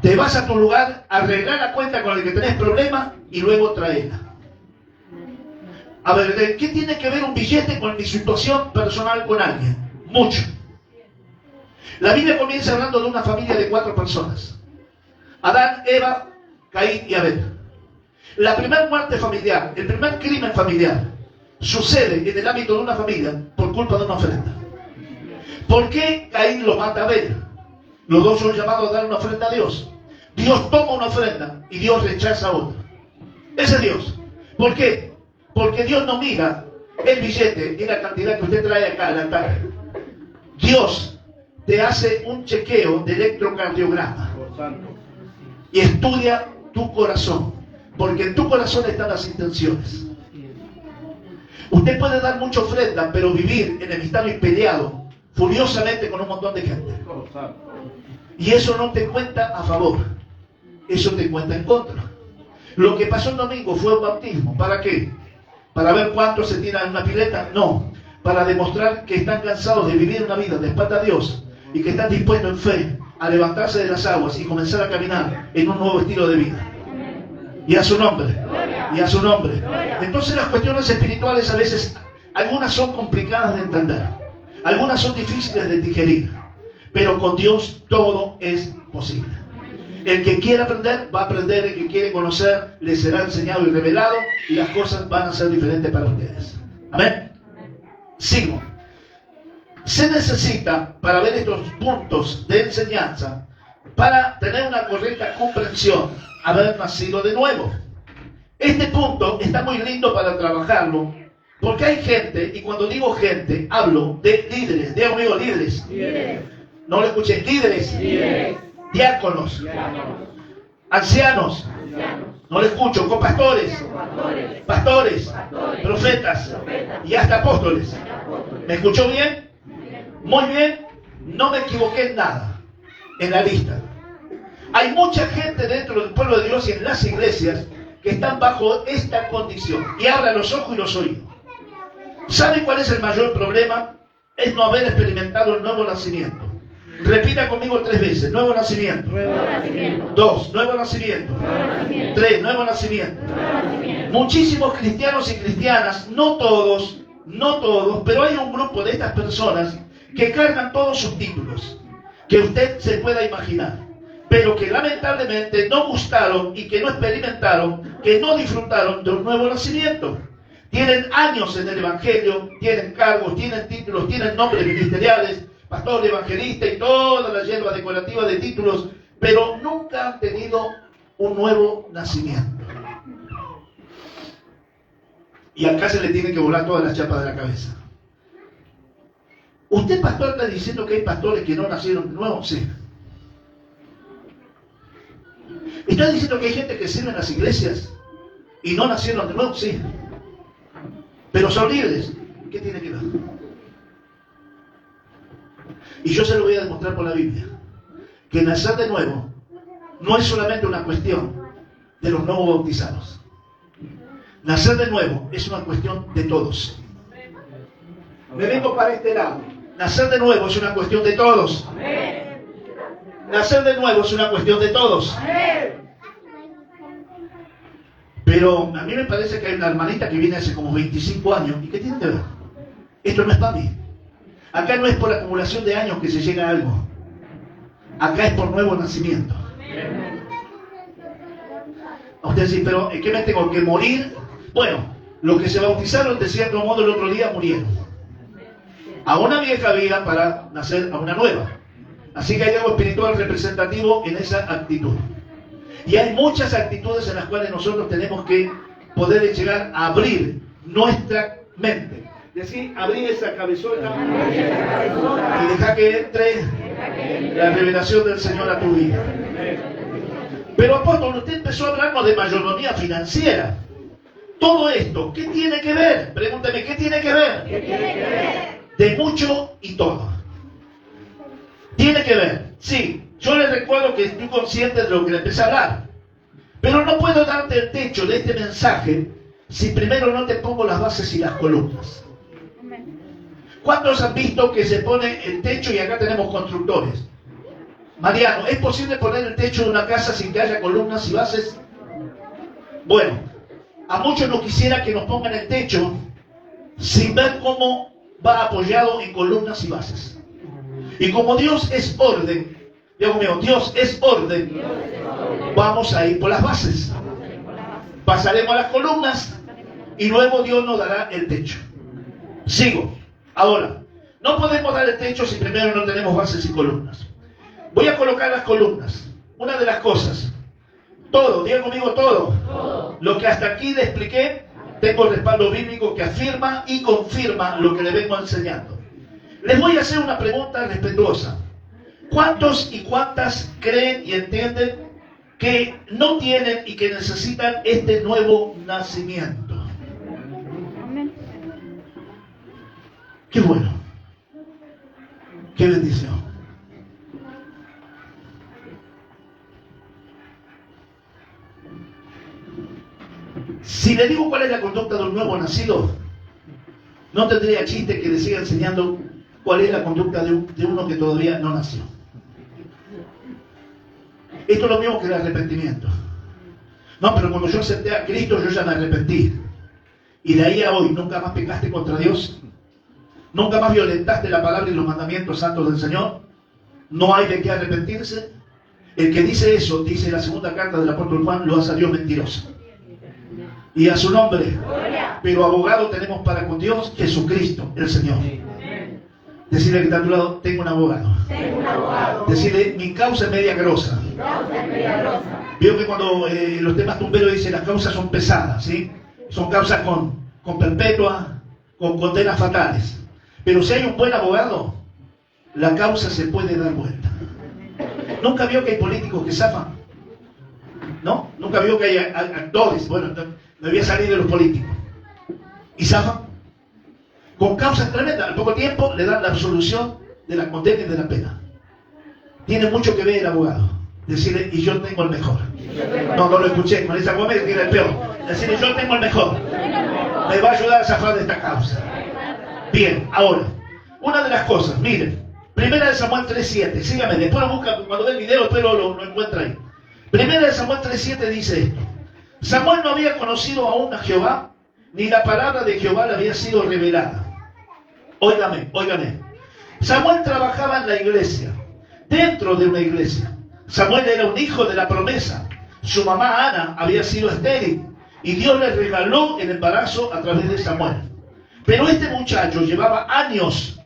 Te vas a tu lugar, arreglar la cuenta con el que tenés problema y luego traerla. A ver, ¿qué tiene que ver un billete con mi situación personal con alguien? Mucho. La Biblia comienza hablando de una familia de 4 personas. Adán, Eva, Caín y Abel. La primera muerte familiar, el primer crimen familiar, sucede en el ámbito de una familia por culpa de una ofrenda. ¿Por qué Caín lo mata a Abel? Los dos son llamados a dar una ofrenda a Dios. Dios toma una ofrenda y Dios rechaza otra. Ese es Dios. ¿Por qué? Porque Dios no mira el billete y la cantidad que usted trae acá al altar. Dios te hace un chequeo de electrocardiograma y estudia tu corazón, porque en tu corazón están las intenciones. Usted puede dar mucha ofrenda, pero vivir enemistado y peleado furiosamente con un montón de gente. Y eso no te cuenta a favor, eso te cuenta en contra. Lo que pasó el domingo fue un bautismo. ¿Para qué? ¿Para ver cuántos se tiran en una pileta? No, para demostrar que están cansados de vivir una vida de espalda a Dios y que están dispuestos en fe a levantarse de las aguas y comenzar a caminar en un nuevo estilo de vida. Y a su nombre, y a su nombre. Entonces las cuestiones espirituales a veces, algunas son complicadas de entender, algunas son difíciles de digerir, pero con Dios todo es posible. El que quiere aprender, va a aprender. El que quiere conocer, le será enseñado y revelado, y las cosas van a ser diferentes para ustedes. Amén. Sigo. Se necesita, para ver estos puntos de enseñanza, para tener una correcta comprensión, haber nacido de nuevo. Este punto está muy lindo para trabajarlo, porque hay gente, y cuando digo gente, hablo de líderes, de amigos líderes. No lo escuché, líderes, diáconos, ancianos, no lo escucho, copastores, pastores, profetas y hasta apóstoles. ¿Me escuchó bien? Muy bien, no me equivoqué en nada en la lista. Hay mucha gente dentro del pueblo de Dios y en las iglesias que están bajo esta condición. Y abran los ojos y los oídos. ¿Saben cuál es el mayor problema? Es no haber experimentado el nuevo nacimiento. Repita conmigo 3 veces. Nuevo nacimiento. 2. Nuevo nacimiento. 3. Nuevo nacimiento. Muchísimos cristianos y cristianas, no todos, pero hay un grupo de estas personas que cargan todos sus títulos, que usted se pueda imaginar, pero que lamentablemente no gustaron y que no experimentaron, que no disfrutaron de un nuevo nacimiento. Tienen años en el Evangelio, tienen cargos, tienen títulos, tienen nombres ministeriales, pastor, evangelista y toda la hierba decorativa de títulos, pero nunca han tenido un nuevo nacimiento. Y acá se le tiene que volar todas las chapas de la cabeza. ¿Usted, pastor, está diciendo que hay pastores que no nacieron de nuevo? Sí. ¿Está diciendo que hay gente que sirve en las iglesias y no nacieron de nuevo? Sí. Pero son líderes. ¿Qué tiene que ver? Y yo se lo voy a demostrar por la Biblia. Que nacer de nuevo no es solamente una cuestión de los nuevos bautizados. Nacer de nuevo es una cuestión de todos. Me vengo para este lado. Nacer de nuevo es una cuestión de todos. Nacer de nuevo es una cuestión de todos. Pero a mí me parece que hay una hermanita que viene hace como 25 años. ¿Y qué tiene que ver? Esto no es para mí. Acá no es por acumulación de años que se llega a algo. Acá es por nuevo nacimiento. Usted dice, pero ¿en qué me tengo que morir? Bueno, los que se bautizaron de cierto modo el otro día murieron. A una vieja vida para nacer a una nueva. Así que hay algo espiritual representativo en esa actitud. Y hay muchas actitudes en las cuales nosotros tenemos que poder llegar a abrir nuestra mente. Decir, abrir esa cabezota y dejar que entre la revelación del Señor a tu vida. Pero apóstol, usted empezó a hablarnos de mayordomía financiera. Todo esto, ¿qué tiene que ver? Pregúntame, ¿qué tiene que ver? ¿Qué tiene que ver? De mucho y todo. Tiene que ver. Sí, yo les recuerdo que estoy consciente de lo que le empecé a hablar. Pero no puedo darte el techo de este mensaje si primero no te pongo las bases y las columnas. ¿Cuántos han visto que se pone el techo y acá tenemos constructores? Mariano, ¿es posible poner el techo de una casa sin que haya columnas y bases? Bueno, a muchos no quisiera que nos pongan el techo sin ver cómo va apoyado en columnas y bases. Y como Dios es orden, Dios mío, Dios es orden, vamos a ir por las bases. Pasaremos a las columnas y luego Dios nos dará el techo. Sigo. Ahora, no podemos dar el techo si primero no tenemos bases y columnas. Voy a colocar las columnas. Una de las cosas, todo, diga conmigo todo. Lo que hasta aquí le expliqué, tengo el respaldo bíblico que afirma y confirma lo que le vengo enseñando. Les voy a hacer una pregunta respetuosa. ¿Cuántos y cuántas creen y entienden que no tienen y que necesitan este nuevo nacimiento? Qué bueno. Qué bendición. Si le digo cuál es la conducta de un nuevo nacido, no tendría chiste que le siga enseñando cuál es la conducta de uno que todavía no nació. Esto es lo mismo que el arrepentimiento. No, pero cuando yo acepté a Cristo, yo ya me arrepentí. Y de ahí a hoy, ¿nunca más pecaste contra Dios? ¿Nunca más violentaste la palabra y los mandamientos santos del Señor? ¿No hay de qué arrepentirse? El que dice eso, dice la segunda carta del apóstol Juan, lo hace a Dios mentiroso. Y a su nombre. Pero abogado tenemos para con Dios, Jesucristo, el Señor. Decirle que está a tu lado, tengo un abogado. Decirle, mi causa es media grosa. Veo que cuando los temas tumberos dicen las causas son pesadas, ¿sí? Son causas con perpetua, con condenas fatales. Pero si hay un buen abogado, la causa se puede dar vuelta. ¿Nunca vio que hay políticos que zafan? ¿No? ¿Nunca vio que hay actores? Bueno, me voy a salir de los políticos. ¿Y zafan? Con causas tremendas. Al poco tiempo le dan la absolución de la condena y de la pena. Tiene mucho que ver el abogado. Decirle, y yo tengo el mejor. No lo escuché. Con esa voz me tiene el peor. Decirle, yo tengo el mejor. Me va a ayudar a zafar de esta causa. Bien, ahora, una de las cosas, miren, Primera de Samuel 3.7, sígame, después lo busca, cuando ve el video, después lo encuentra ahí. Primera de Samuel 3.7 dice esto: Samuel no había conocido aún a Jehová, ni la palabra de Jehová le había sido revelada. Óigame. Samuel trabajaba en la iglesia, dentro de una iglesia. Samuel era un hijo de la promesa. Su mamá Ana había sido estéril y Dios le regaló el embarazo a través de Samuel. Pero este muchacho llevaba años,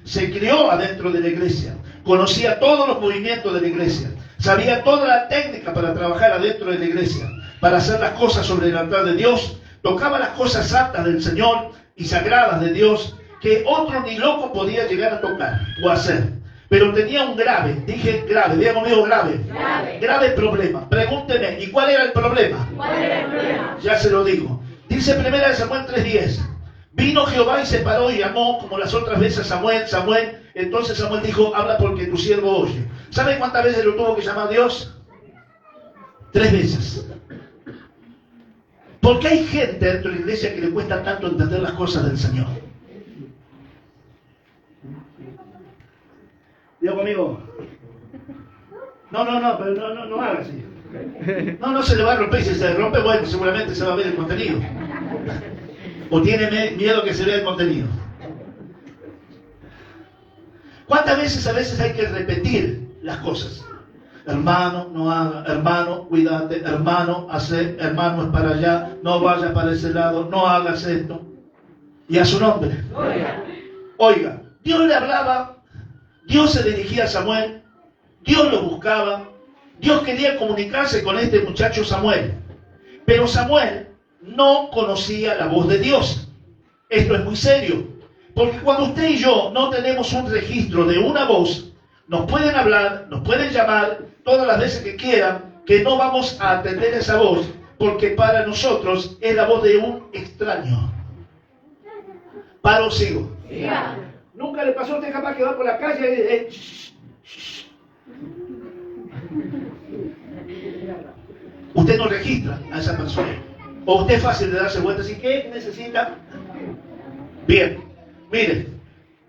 se crió adentro de la iglesia, conocía todos los movimientos de la iglesia, sabía toda la técnica para trabajar adentro de la iglesia, para hacer las cosas sobre el altar de Dios, tocaba las cosas santas del Señor y sagradas de Dios que otro ni loco podía llegar a tocar o hacer. Pero tenía un grave, dije grave, diga conmigo grave problema. Pregúnteme, ¿y cuál era el problema? Ya se lo digo. Dice Primera de Samuel 3.10. Vino Jehová y se paró y llamó como las otras veces Samuel. Entonces Samuel dijo, habla porque tu siervo oye. ¿Sabe cuántas veces lo tuvo que llamar Dios? 3 veces. Porque hay gente dentro de la iglesia que le cuesta tanto entender las cosas del Señor. Digo conmigo. No, pero no haga así. No, no se le va a romper. Si se rompe, bueno, seguramente se va a ver el contenido. O tiene miedo que se vea el contenido. ¿Cuántas veces a veces hay que repetir las cosas? Hermano, no haga, hermano, cuídate, hermano, hace, hermano, es para allá, no vayas para ese lado, no hagas esto. Y a su nombre. Oiga, Dios le hablaba, Dios se dirigía a Samuel, Dios lo buscaba, Dios quería comunicarse con este muchacho Samuel. Pero Samuel no conocía la voz de Dios. Esto es muy serio, porque cuando usted y yo no tenemos un registro de una voz, nos pueden hablar, nos pueden llamar todas las veces que quieran, que no vamos a atender esa voz, porque para nosotros es la voz de un extraño. ¿Paro o sigo? Yeah. ¿Nunca le pasó a usted capaz que va por la calle y usted no registra a esa persona? ¿O usted es fácil de darse vueltas y qué necesita? Bien, mire,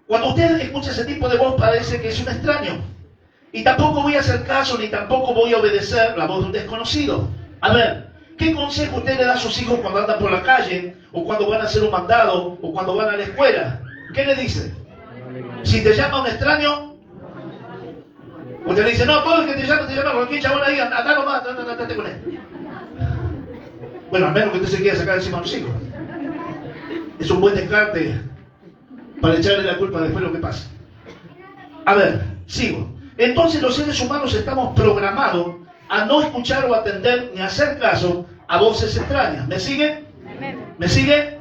cuando usted escucha ese tipo de voz parece que es un extraño. Y tampoco voy a hacer caso ni tampoco voy a obedecer la voz de un desconocido. A ver, ¿qué consejo usted le da a sus hijos cuando andan por la calle? O cuando van a hacer un mandado, o cuando van a la escuela? ¿Qué le dice? Si te llama un extraño, usted le dice, no, todo el que te llama, cualquier chabón ahí, anda nomás, andate con él. Bueno, al menos que usted se quiera sacar encima a los hijos. Es un buen descarte para echarle la culpa después de lo que pasa. A ver, sigo. Entonces los seres humanos estamos programados a no escuchar o atender ni hacer caso a voces extrañas. ¿Me sigue? ¿Me sigue?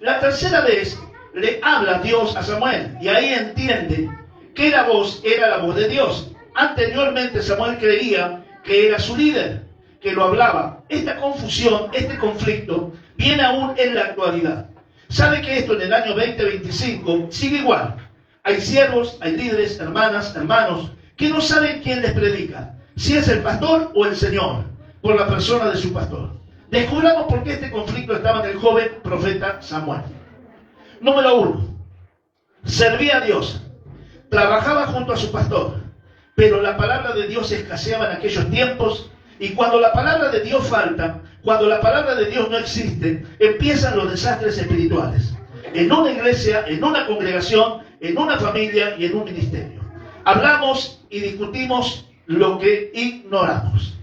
La tercera vez le habla Dios a Samuel y ahí entiende que la voz era la voz de Dios. Anteriormente Samuel creía que era su líder, que lo hablaba. Esta confusión, este conflicto, viene aún en la actualidad. ¿Sabe que esto en el año 2025 sigue igual? Hay siervos, hay líderes, hermanas, hermanos, que no saben quién les predica, si es el pastor o el Señor, por la persona de su pastor. Descubramos por qué este conflicto estaba en el joven profeta Samuel. Número 1. Servía a Dios, trabajaba junto a su pastor, pero la palabra de Dios escaseaba en aquellos tiempos, y cuando la palabra de Dios falta, cuando la palabra de Dios no existe, empiezan los desastres espirituales. En una iglesia, en una congregación, en una familia y en un ministerio. Hablamos y discutimos lo que ignoramos.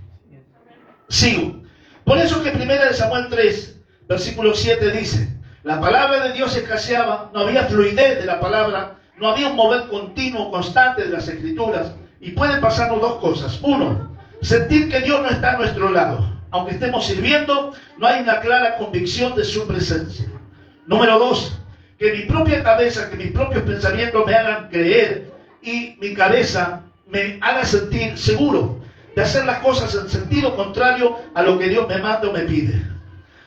Sigo. Por eso que 1 Samuel 3, versículo 7 dice, la palabra de Dios escaseaba, no había fluidez de la palabra, no había un mover continuo, constante de las escrituras, y pueden pasarnos dos cosas. Uno, sentir que Dios no está a nuestro lado. Aunque estemos sirviendo, no hay una clara convicción de su presencia. Número 2, que mi propia cabeza, que mis propios pensamientos me hagan creer y mi cabeza me haga sentir seguro de hacer las cosas en sentido contrario a lo que Dios me manda o me pide.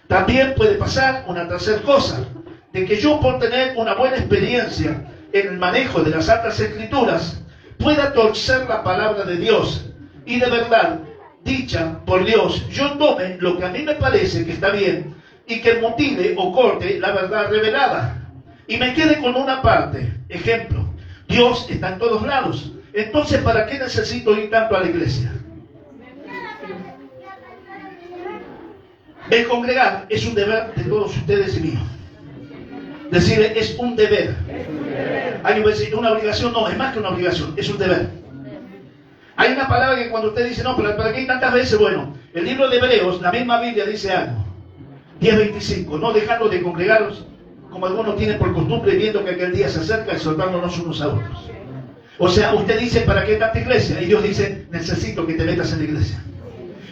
También puede pasar una tercera cosa, de que yo por tener una buena experiencia en el manejo de las Santas Escrituras, pueda torcer la palabra de Dios y de verdad, dicha por Dios, yo tome lo que a mí me parece que está bien y que mutile o corte la verdad revelada y me quede con una parte. Ejemplo, Dios está en todos lados, entonces ¿para qué necesito ir tanto a la iglesia? El congregar es un deber de todos ustedes y mío. Decirle, es un deber. Alguien puede decir, una obligación, no, es más que una obligación, es un deber. Hay una palabra que cuando usted dice, no, pero ¿para qué hay tantas veces? Bueno, el libro de Hebreos, la misma Biblia dice algo. 10:25, no dejando de congregaros, como algunos tienen por costumbre, viendo que aquel día se acerca, exhortándonos unos a otros. O sea, usted dice, ¿para qué tanta iglesia? Y Dios dice, necesito que te metas en la iglesia.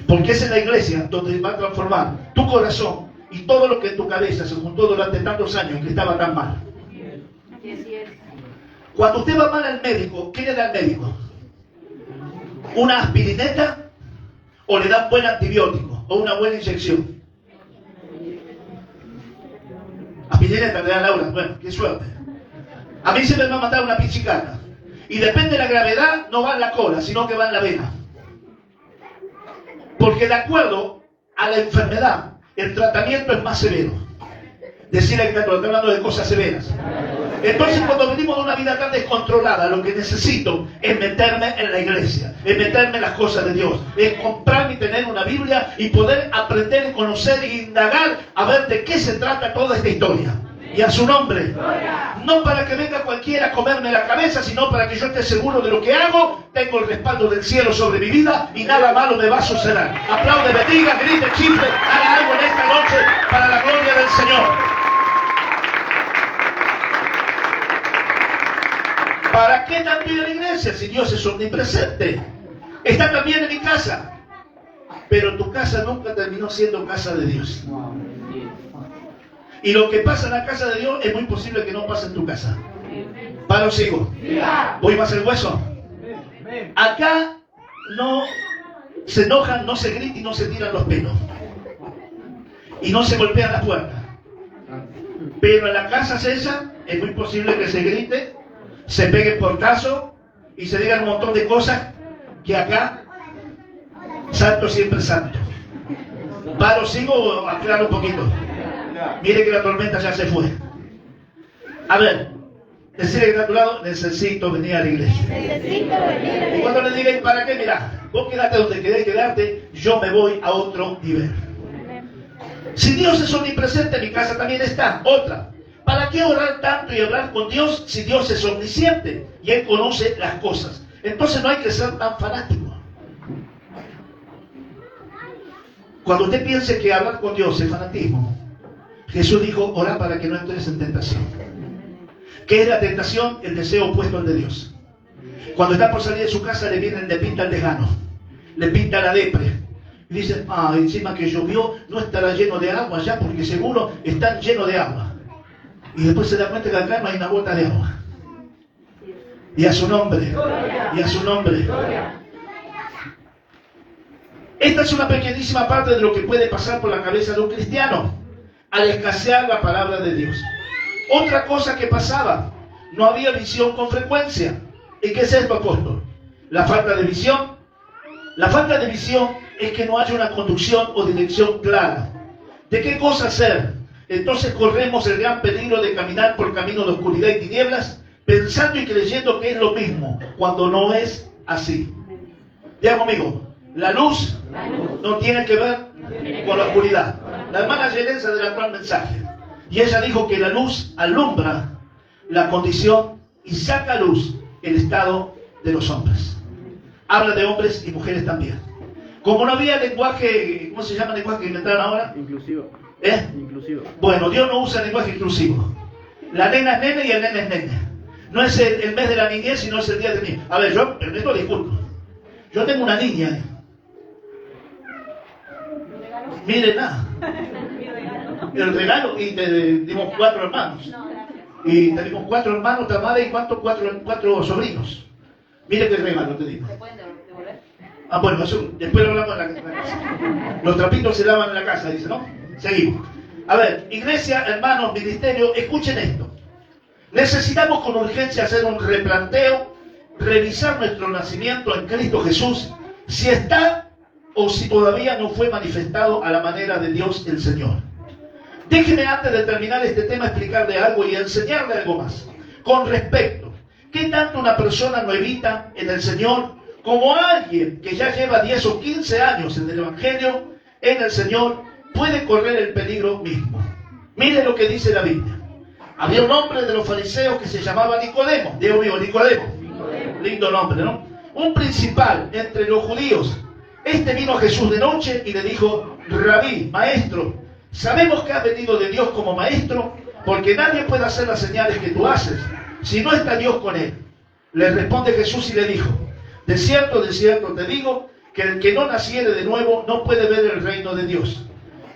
Porque es en la iglesia donde va a transformar tu corazón y todo lo que en tu cabeza se juntó durante tantos años que estaba tan mal. Cuando usted va mal al médico, ¿qué le da al médico? ¿Una aspirineta? ¿O le da un buen antibiótico? ¿O una buena inyección? Aspirineta le da Laura. Bueno, qué suerte. A mí se me va a mandar una pichicata. Y depende de la gravedad, no va en la cola, sino que va en la vena. Porque de acuerdo a la enfermedad, el tratamiento es más severo. Decirle que está hablando de cosas severas. Entonces, cuando venimos de una vida tan descontrolada, lo que necesito es meterme en la iglesia, es meterme en las cosas de Dios, es comprarme y tener una Biblia y poder aprender, conocer e indagar a ver de qué se trata toda esta historia. Y a su nombre. No para que venga cualquiera a comerme la cabeza, sino para que yo esté seguro de lo que hago. Tengo el respaldo del cielo sobre mi vida y nada malo me va a suceder. Aplaude, bendiga, grite, chifle, haga algo en esta noche para la gloria del Señor. ¿Para qué tanto ir a la iglesia si Dios es omnipresente? Está también en mi casa. Pero tu casa nunca terminó siendo casa de Dios. Y lo que pasa en la casa de Dios es muy posible que no pase en tu casa. Paro, sigo. Voy más el hueso. Acá no se enojan, no se gritan y no se tiran los pelos. Y no se golpean las puertas. Pero en la casa esa es muy posible que se grite, se peguen portazo y se digan un montón de cosas que acá, santo siempre santo. Paro, sigo o aclaro un poquito. Mire que la tormenta ya se fue. A ver, decirle que está a tu lado, necesito venir a la iglesia. Y cuando le digan, ¿para qué? Mirá, vos quedate donde querés quedarte, yo me voy a otro nivel. Si Dios es omnipresente, mi casa también está. Otra, ¿para qué orar tanto y hablar con Dios si Dios es omnisciente y Él conoce las cosas? Entonces no hay que ser tan fanático. Cuando usted piense que hablar con Dios es fanatismo, Jesús dijo, orá para que no entres en tentación. ¿Qué es la tentación? El deseo opuesto al de Dios. Cuando está por salir de su casa le vienen, le pinta el desgano, le pinta la depre. Y dicen, encima que llovió, no estará lleno de agua ya, porque seguro están llenos de agua. Y después se da cuenta que acá no hay una gota de agua. Y a su nombre, y a su nombre. Esta es una pequeñísima parte de lo que puede pasar por la cabeza de un cristiano al escasear la palabra de Dios. Otra cosa que pasaba, no había visión con frecuencia. ¿Y qué es esto, apóstol? La falta de visión. La falta de visión es que no haya una conducción o dirección clara. ¿De qué cosa hacer? Entonces corremos el gran peligro de caminar por camino de oscuridad y tinieblas, pensando y creyendo que es lo mismo, cuando no es así. Diga conmigo, la luz no tiene que ver con la oscuridad. La hermana Yelenza adelantó el mensaje y ella dijo que la luz alumbra la condición y saca a luz el estado de los hombres. Habla de hombres y mujeres también. Como no había lenguaje, ¿cómo se llama el lenguaje que inventaron ahora? Inclusivo. Inclusivo. Bueno, Dios no usa lenguaje inclusivo. La nena es nene y el nene es nene. No es el mes de la niñez, sino es el día de niñez. A ver, yo, Ernesto, disculpo. Yo tengo una niña. Miren nada. El regalo, y te dimos 4 hermanos. Y tenemos 4 hermanos, Tamara, y ¿cuántos? 4 sobrinos. Mire qué regalo te digo. Bueno, eso, después lo hablamos en la casa. Los trapitos se lavan en la casa, dice, ¿no? Seguimos. A ver, iglesia, hermanos, ministerio, escuchen esto. Necesitamos con urgencia hacer un replanteo, revisar nuestro nacimiento en Cristo Jesús, si está o si todavía no fue manifestado a la manera de Dios el Señor. Déjeme antes de terminar este tema explicarle algo y enseñarle algo más. Con respecto, ¿qué tanto una persona nuevita en el Señor como alguien que ya lleva 10 o 15 años en el Evangelio, en el Señor, puede correr el peligro mismo? Mire lo que dice la Biblia. Había un hombre de los fariseos que se llamaba Nicodemo. Dios mío, Nicodemo. Lindo nombre, ¿no? Un principal entre los judíos. Este vino a Jesús de noche y le dijo, Rabí, maestro, sabemos que has venido de Dios como maestro, porque nadie puede hacer las señales que tú haces si no está Dios con él. Le responde Jesús y le dijo, de cierto te digo, que el que no naciere de nuevo no puede ver el reino de Dios.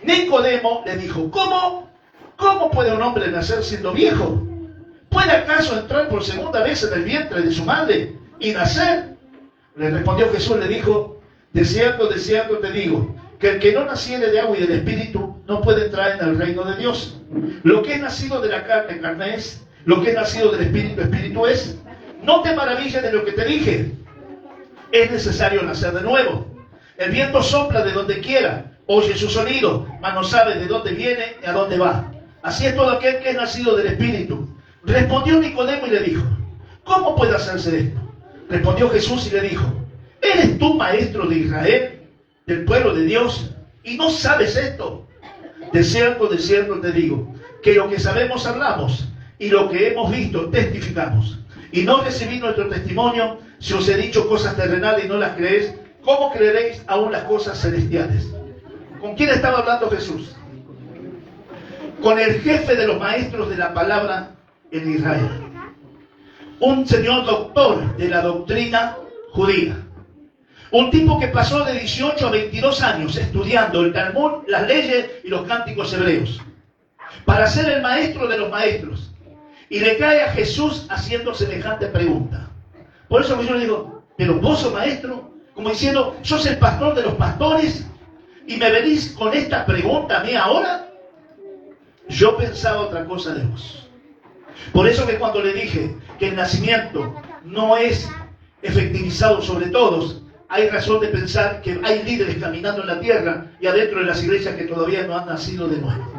Nicodemo le dijo, ¿cómo puede un hombre nacer siendo viejo? ¿Puede acaso entrar por segunda vez en el vientre de su madre y nacer? Le respondió Jesús, le dijo, de cierto te digo, que el que no naciere de agua y del Espíritu no puede entrar en el reino de Dios. Lo que es nacido de la carne, carne es, lo que es nacido del Espíritu, Espíritu es. No te maravilles de lo que te dije. Es necesario nacer de nuevo. El viento sopla de donde quiera, oye su sonido, mas no sabe de dónde viene ni a dónde va. Así es todo aquel que es nacido del Espíritu. Respondió Nicodemo y le dijo, ¿cómo puede hacerse esto? Respondió Jesús y le dijo, ¿eres tú maestro de Israel, del pueblo de Dios, y no sabes esto? De cierto te digo, que lo que sabemos hablamos, y lo que hemos visto testificamos. Y no recibí nuestro testimonio. Si os he dicho cosas terrenales y no las creéis, ¿cómo creeréis aún las cosas celestiales? ¿Con quién estaba hablando Jesús? Con el jefe de los maestros de la palabra en Israel. Un señor doctor de la doctrina judía. Un tipo que pasó de 18 a 22 años estudiando el Talmud, las leyes y los cánticos hebreos, para ser el maestro de los maestros. Y le cae a Jesús haciendo semejante pregunta. Por eso yo le digo, pero vos sos maestro, como diciendo, sos el pastor de los pastores, y me venís con esta pregunta a mí ahora. Yo pensaba otra cosa de vos. Por eso que cuando le dije que el nacimiento no es efectivizado sobre todos, hay razón de pensar que hay líderes caminando en la tierra y adentro de las iglesias que todavía no han nacido de nuevo.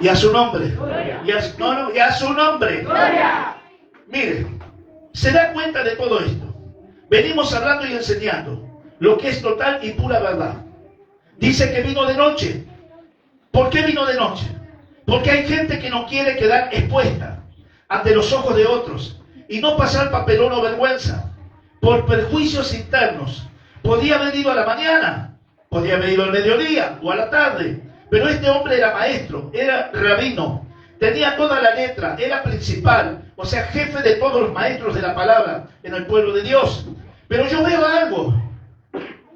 Y a su nombre. Y a su nombre. Mire, se da cuenta de todo esto. Venimos hablando y enseñando lo que es total y pura verdad. Dice que vino de noche. ¿Por qué vino de noche? Porque hay gente que no quiere quedar expuesta ante los ojos de otros y no pasar papelón o vergüenza por perjuicios internos. Podía haber ido a la mañana, podía haber ido al mediodía o a la tarde, pero este hombre era maestro, era rabino, tenía toda la letra, era principal, o sea, jefe de todos los maestros de la palabra en el pueblo de Dios. Pero yo veo algo,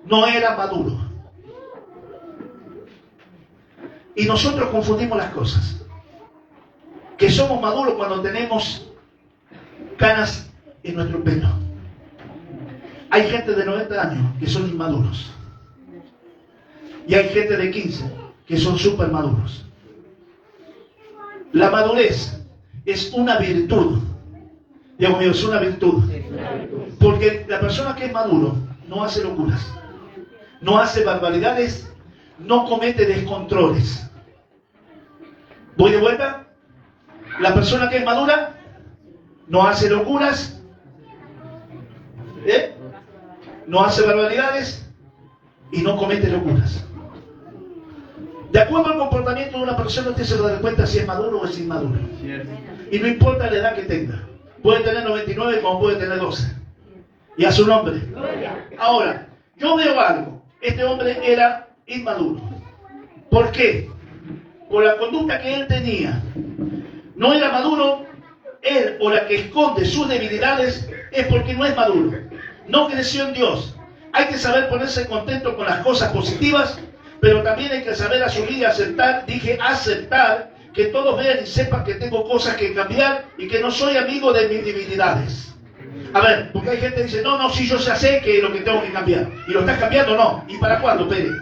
no era maduro. Y nosotros confundimos las cosas. Que somos maduros cuando tenemos canas en nuestro pelo. Hay gente de 90 años que son inmaduros. Y hay gente de 15 que son súper maduros. La madurez es una virtud. Dios mío, es una virtud. Porque la persona que es maduro no hace locuras, no hace barbaridades, no comete descontroles. ¿Voy de vuelta? La persona que es madura no hace locuras, no hace barbaridades y no comete locuras. De acuerdo al comportamiento de una persona, usted se va a dar cuenta si es maduro o es inmaduro. Y no importa la edad que tenga. Puede tener 99 como puede tener 12. Y a su nombre. Ahora, yo veo algo. Este hombre era inmaduro. ¿Por qué? Por la conducta que él tenía. No era maduro. Él o la que esconde sus debilidades es porque no es maduro. No creció en Dios. Hay que saber ponerse contento con las cosas positivas, pero también hay que saber asumir y aceptar, aceptar, que todos vean y sepan que tengo cosas que cambiar y que no soy amigo de mis debilidades. A ver, porque hay gente que dice, no, si yo ya sé que es lo que tengo que cambiar. ¿Y lo estás cambiando? No. ¿Y para cuándo, Pérez?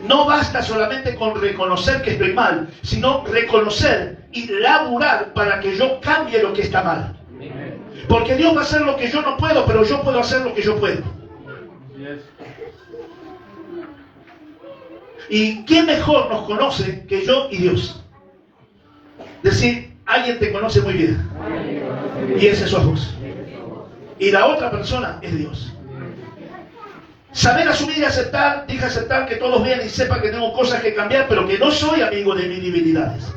No basta solamente con reconocer que estoy mal, sino reconocer y laburar para que yo cambie lo que está mal. Porque Dios va a hacer lo que yo no puedo, pero yo puedo hacer lo que yo puedo. ¿Y quién mejor nos conoce que yo y Dios? Decir, alguien te conoce muy bien. Y ese sos vos. Y la otra persona es Dios. Saber asumir y aceptar, dije aceptar que todos vean y sepan que tengo cosas que cambiar, pero que no soy amigo de mis debilidades.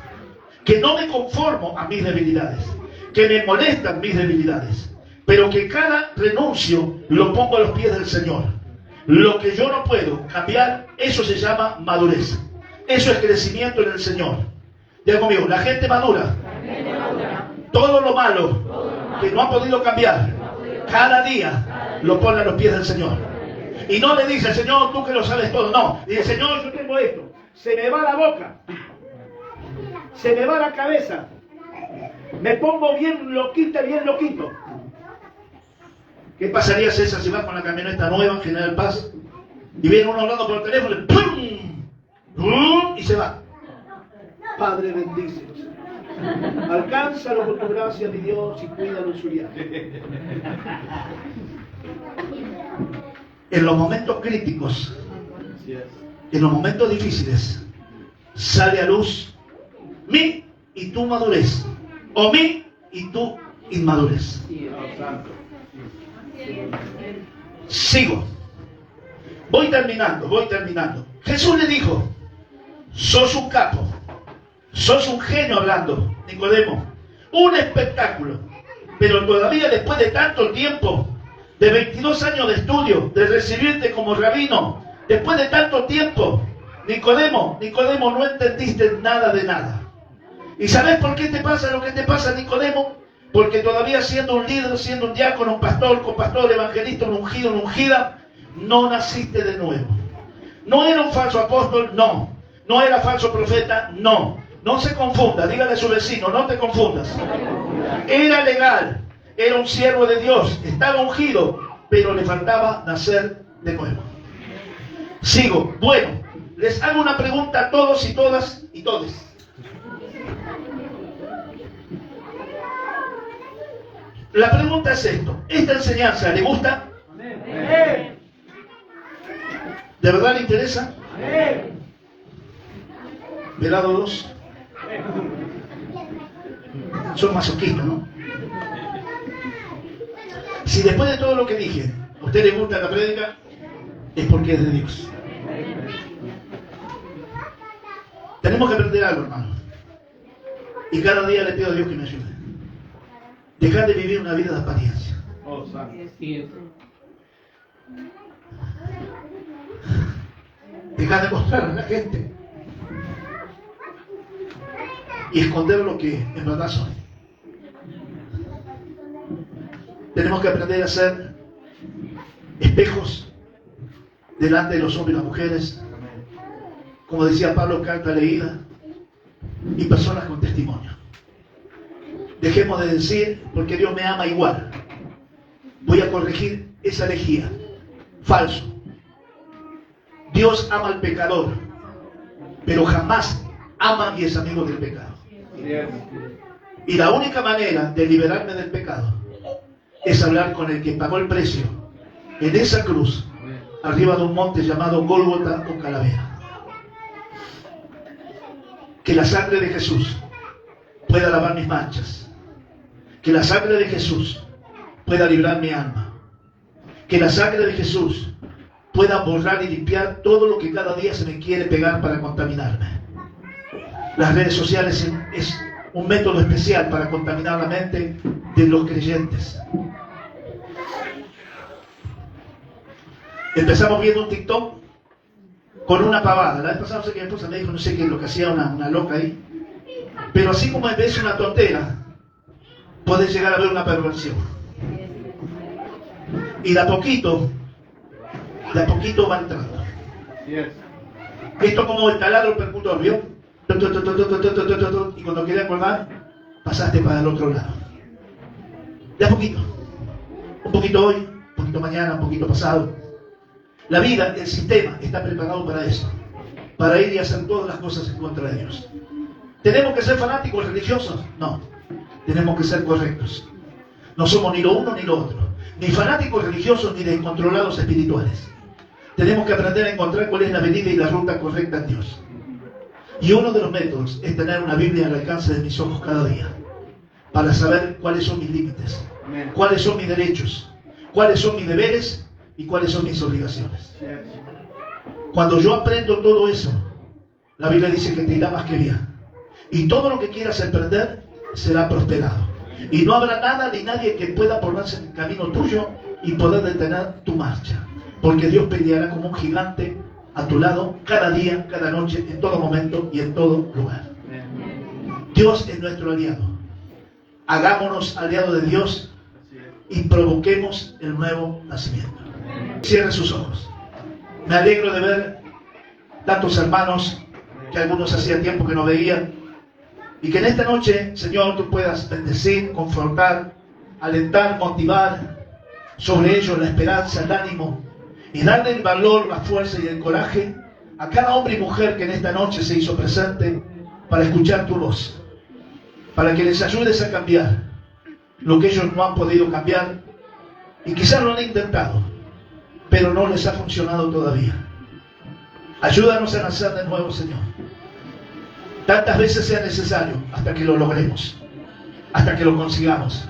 Que no me conformo a mis debilidades. Que me molestan mis debilidades. Pero que cada renuncio lo pongo a los pies del Señor. Lo que yo no puedo cambiar, eso se llama madurez. Eso es crecimiento en el Señor. Diga conmigo, la gente madura. Todo lo malo que no ha podido cambiar, cada día lo pone a los pies del Señor. Y no le dice, Señor, tú que lo sabes todo. No, dice, Señor, yo tengo esto. Se me va la boca. Se me va la cabeza. Me pongo bien loquita, bien loquito. ¿Qué pasaría, César, si vas con la camioneta nueva, General Paz, y viene uno hablando por el teléfono y ¡pum! ¡pum! Y se va? Padre, bendice. Alcánzalo con tu gracia, mi Dios, y cuídalo en su viaje. En los momentos críticos, en los momentos difíciles, sale a luz mi y tu madurez, o mi y tu inmadurez. Sigo. Voy terminando. Jesús le dijo, sos un capo, sos un genio hablando, Nicodemo, un espectáculo, pero todavía después de tanto tiempo, de 22 años de estudio, de recibirte como rabino, después de tanto tiempo, Nicodemo, no entendiste nada de nada. ¿Y sabes por qué te pasa lo que te pasa, Nicodemo? Porque todavía siendo un líder, siendo un diácono, un pastor, copastor, evangelista, un ungido, una ungida, no naciste de nuevo. No era un falso apóstol, no. No era falso profeta, no. No se confunda, dígale a su vecino, no te confundas. Era legal, era un siervo de Dios, estaba ungido, pero le faltaba nacer de nuevo. Sigo. Bueno, les hago una pregunta a todos y todas y todes. La pregunta es esto: ¿esta enseñanza le gusta? ¿De verdad le interesa? Velado 2. Son masoquistas, ¿no? Si después de todo lo que dije, a usted le gusta la prédica, es porque es de Dios. Tenemos que aprender algo, hermano. Y cada día le pido a Dios que me ayude. Dejar de vivir una vida de apariencia. Dejar de mostrar a la gente y esconder lo que en verdad soy. Tenemos que aprender a ser espejos delante de los hombres y las mujeres, como decía Pablo, carta leída, y personas con testimonio. Dejemos de decir, porque Dios me ama igual. Voy a corregir esa herejía. Falso. Dios ama al pecador, pero jamás ama y es amigo del pecado. Y la única manera de liberarme del pecado es hablar con el que pagó el precio en esa cruz, arriba de un monte llamado Gólgota o Calavera. Que la sangre de Jesús pueda lavar mis manchas. Que la sangre de Jesús pueda librar mi alma. Que la sangre de Jesús pueda borrar y limpiar todo lo que cada día se me quiere pegar para contaminarme. Las redes sociales es un método especial para contaminar la mente de los creyentes. Empezamos viendo un TikTok con una pavada. La vez pasada no sé qué mi esposa me dijo, no sé qué es lo que hacía una loca ahí. Pero así como ves una tontera, puedes llegar a ver una perversión. Y de a poquito va entrando. Esto como el taladro percutor, ¿vio? Y cuando quería acordar, pasaste para el otro lado. De a poquito. Un poquito hoy, un poquito mañana, un poquito pasado. La vida, el sistema, está preparado para eso. Para ir y hacer todas las cosas en contra de Dios. ¿Tenemos que ser fanáticos religiosos? No. Tenemos que ser correctos. No somos ni lo uno ni lo otro. Ni fanáticos religiosos ni descontrolados espirituales. Tenemos que aprender a encontrar cuál es la venida y la ruta correcta en Dios. Y uno de los métodos es tener una Biblia al alcance de mis ojos cada día. Para saber cuáles son mis límites. Cuáles son mis derechos. Cuáles son mis deberes y cuáles son mis obligaciones. Cuando yo aprendo todo eso, la Biblia dice que te irá más que bien. Y todo lo que quieras emprender será prosperado. Y no habrá nada ni nadie que pueda ponerse en el camino tuyo y poder detener tu marcha. Porque Dios peleará como un gigante a tu lado cada día, cada noche, en todo momento y en todo lugar. Dios es nuestro aliado. Hagámonos aliados de Dios y provoquemos el nuevo nacimiento. Cierren sus ojos. Me alegro de ver tantos hermanos que algunos hacía tiempo que no veían. Y que en esta noche, Señor, tú puedas bendecir, confortar, alentar, motivar sobre ellos la esperanza, el ánimo y darle el valor, la fuerza y el coraje a cada hombre y mujer que en esta noche se hizo presente para escuchar tu voz, para que les ayudes a cambiar lo que ellos no han podido cambiar y quizás lo han intentado, pero no les ha funcionado todavía. Ayúdanos a nacer de nuevo, Señor. tantas veces sea necesario hasta que lo logremos, hasta que lo consigamos,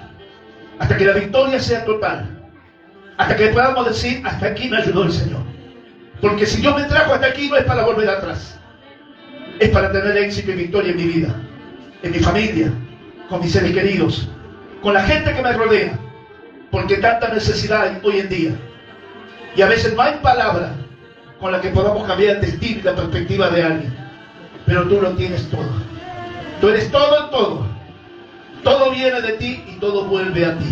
hasta que la victoria sea total, hasta que podamos decir, hasta aquí me ayudó el Señor. Porque si Dios me trajo hasta aquí no es para volver atrás, es para tener éxito y victoria en mi vida, en mi familia, con mis seres queridos, con la gente que me rodea, porque tanta necesidad hay hoy en día. Y a veces no hay palabra con la que podamos cambiar el destino y la perspectiva de alguien. Pero tú lo tienes todo. Tú eres todo en todo. Todo viene de ti y todo vuelve a ti.